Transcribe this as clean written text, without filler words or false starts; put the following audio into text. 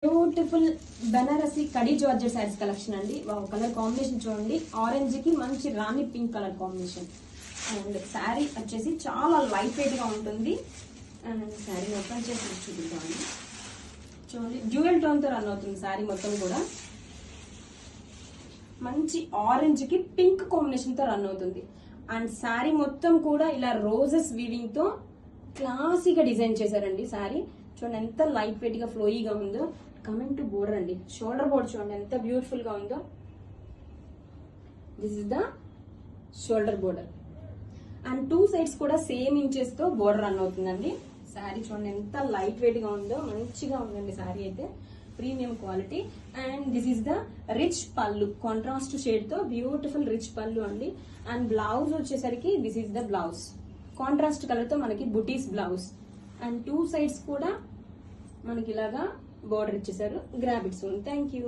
Beautiful Banarasi కడీ georgette saris collection అండి. Colour combination చూడండి, ఆరెంజ్ కి మంచి rani pink colour combination. And sari వచ్చేసి చాలా లైట్ వెయిట్ గా ఉంటుంది. అండ్ శారీ ఓపెన్ చేసి చూపిద్దామండి. చూడండి డ్యూయల్ టోన్ తో రన్ అవుతుంది శారీ మొత్తం కూడా. మంచి ఆరెంజ్ కి పింక్ కాంబినేషన్ తో రన్ అవుతుంది. అండ్ శారీ మొత్తం కూడా ఇలా రోజెస్ వీవింగ్ తో క్లాసీగా డిజైన్ చేశారండి. శారీ చూడండి ఎంత లైట్ వెయిట్ గా ఫ్లోయీగా ఉందో. కమింగ్ టు బోర్డర్ అండి, షోల్డర్ బోర్డర్ చూడండి ఎంత బ్యూటిఫుల్ గా ఉందో. This is the shoulder border. And two sides కూడా సేమ్ ఇంచెస్ తో బోర్డర్ రన్ అవుతుందండి. శారీ చూడండి ఎంత లైట్ వెయిట్ గా ఉందో, మంచిగా ఉందండి శారీ అయితే, premium quality. And this is the rich పళ్ళు, కాంట్రాస్ట్ షేడ్ తో బ్యూటిఫుల్ రిచ్ పళ్ళు అండి. అండ్ బ్లౌజ్ వచ్చేసరికి this is the blouse, contrast colour తో మనకి బుటీస్ బ్లౌజ్. అండ్ టూ సైడ్స్ కూడా మనకి ఇలాగా బోర్డర్ ఇచ్చేసారు. Grab it soon. Thank you.